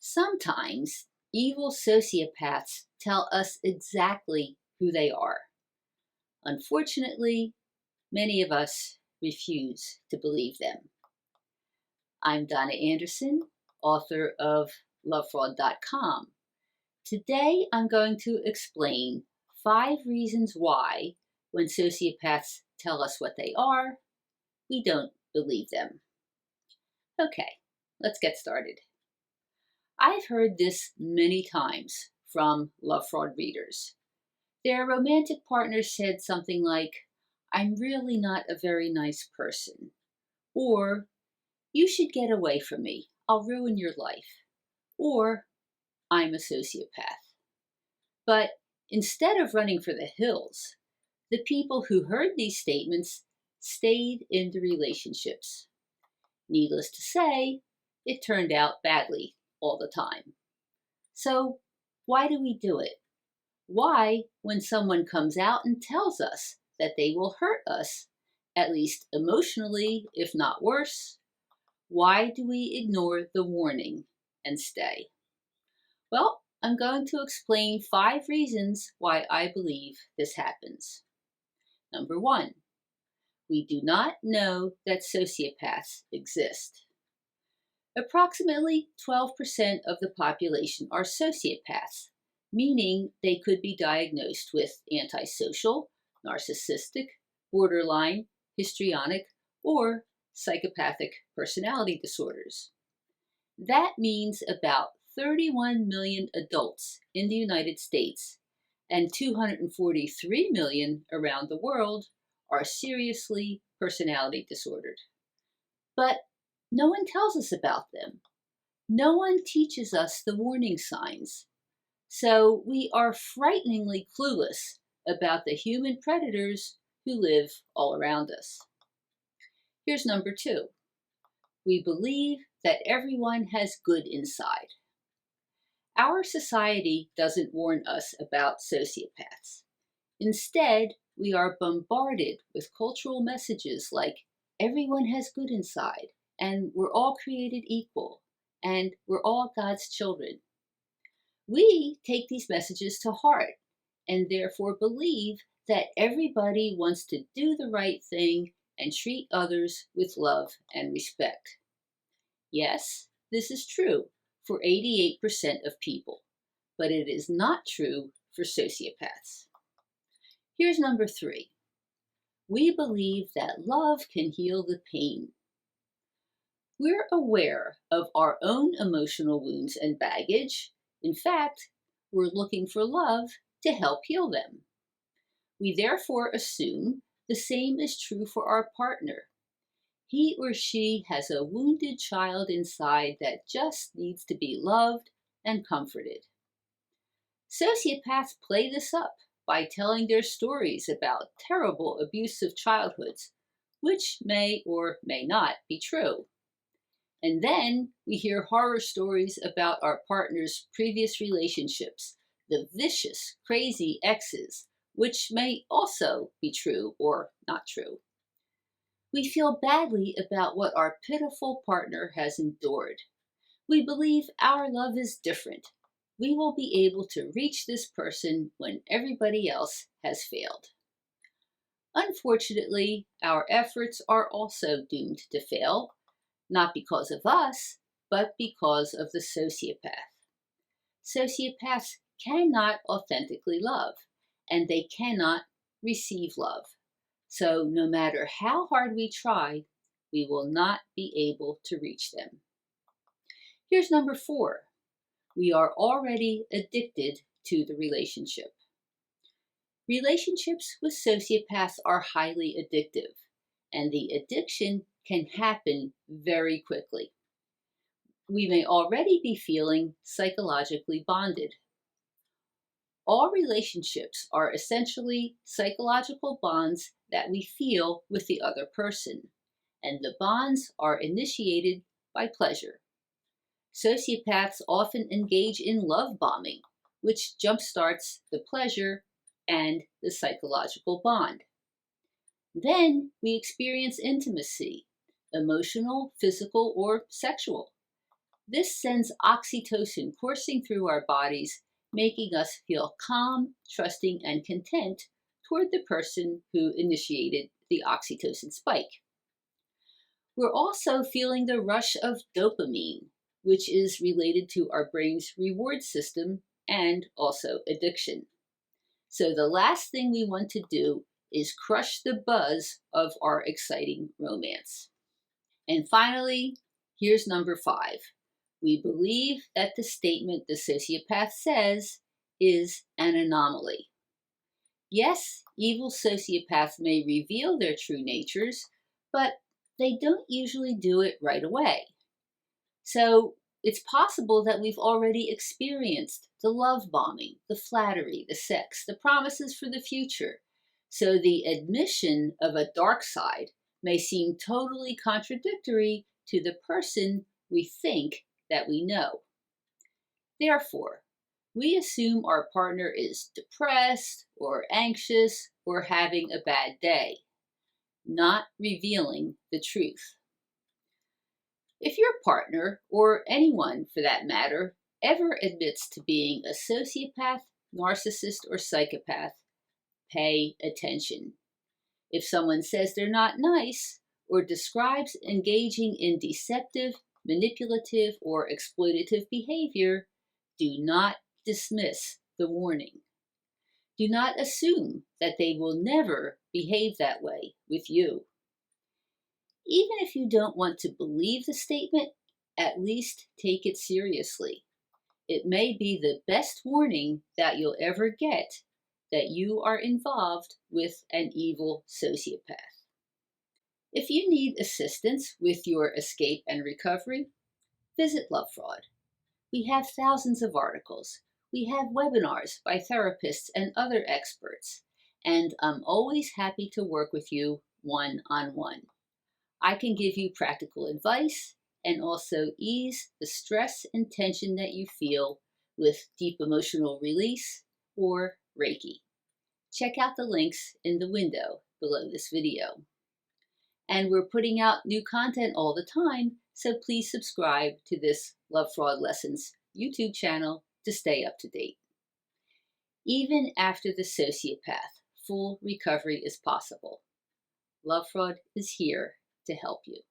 Sometimes evil sociopaths tell us exactly who they are. Unfortunately, many of us refuse to believe them. I'm Donna Andersen, author of LOVEFRAUD.com. Today I'm going to explain 5 reasons why, when sociopaths tell us what they are, we don't believe them. Okay, let's get started. I've heard this many times from Love Fraud readers. Their romantic partner said something like, "I'm really not a very nice person," or "You should get away from me, I'll ruin your life," or "I'm a sociopath." But instead of running for the hills, the people who heard these statements stayed in the relationships. Needless to say, it turned out badly all the time. So why do we do it? Why, when someone comes out and tells us that they will hurt us, at least emotionally, if not worse, why do we ignore the warning and stay? Well, I'm going to explain 5 reasons why I believe this happens. Number 1, we do not know that sociopaths exist. Approximately 12% of the population are sociopaths, meaning they could be diagnosed with antisocial, narcissistic, borderline, histrionic, or psychopathic personality disorders. That means about 31 million adults in the United States and 243 million around the world are seriously personality disordered. But no one tells us about them. No one teaches us the warning signs. So we are frighteningly clueless about the human predators who live all around us. Here's number 2. We believe that everyone has good inside. Our society doesn't warn us about sociopaths. Instead, we are bombarded with cultural messages like everyone has good inside, and we're all created equal, and we're all God's children. We take these messages to heart and therefore believe that everybody wants to do the right thing and treat others with love and respect. Yes, this is true for 88% of people, but it is not true for sociopaths. Here's number 3. We believe that love can heal the pain. We're aware of our own emotional wounds and baggage. In fact, we're looking for love to help heal them. We therefore assume the same is true for our partner. He or she has a wounded child inside that just needs to be loved and comforted. Sociopaths play this up by telling their stories about terrible abusive childhoods, which may or may not be true. And then we hear horror stories about our partner's previous relationships, the vicious, crazy exes, which may also be true or not true. We feel badly about what our pitiful partner has endured. We believe our love is different. We will be able to reach this person when everybody else has failed. Unfortunately, our efforts are also doomed to fail, not because of us, but because of the sociopath. Sociopaths cannot authentically love, and they cannot receive love. So no matter how hard we try, we will not be able to reach them. Here's number 4. We are already addicted to the relationship. Relationships with sociopaths are highly addictive, and the addiction can happen very quickly. We may already be feeling psychologically bonded. All relationships are essentially psychological bonds that we feel with the other person, and the bonds are initiated by pleasure. Sociopaths often engage in love bombing, which jumpstarts the pleasure and the psychological bond. Then we experience intimacy, emotional, physical, or sexual. This sends oxytocin coursing through our bodies, making us feel calm, trusting, and content toward the person who initiated the oxytocin spike. We're also feeling the rush of dopamine, which is related to our brain's reward system and also addiction. So the last thing we want to do is crush the buzz of our exciting romance. And finally, here's number 5. We believe that the statement the sociopath says is an anomaly. Yes, evil sociopaths may reveal their true natures, but they don't usually do it right away. So it's possible that we've already experienced the love bombing, the flattery, the sex, the promises for the future. So the admission of a dark side may seem totally contradictory to the person we think that we know. Therefore, we assume our partner is depressed or anxious or having a bad day, not revealing the truth. If your partner, or anyone for that matter, ever admits to being a sociopath, narcissist, or psychopath, pay attention. If someone says they're not nice, or describes engaging in deceptive, manipulative, or exploitative behavior, do not dismiss the warning. Do not assume that they will never behave that way with you. Even if you don't want to believe the statement, at least take it seriously. It may be the best warning that you'll ever get that you are involved with an evil sociopath. If you need assistance with your escape and recovery, visit LOVEFRAUD. We have thousands of articles. We have webinars by therapists and other experts, and I'm always happy to work with you one-on-one. I can give you practical advice and also ease the stress and tension that you feel with deep emotional release or Reiki. Check out the links in the window below this video. And we're putting out new content all the time, so please subscribe to this Love Fraud Lessons YouTube channel to stay up to date. Even after the sociopath, full recovery is possible. LOVEFRAUD is here to help you.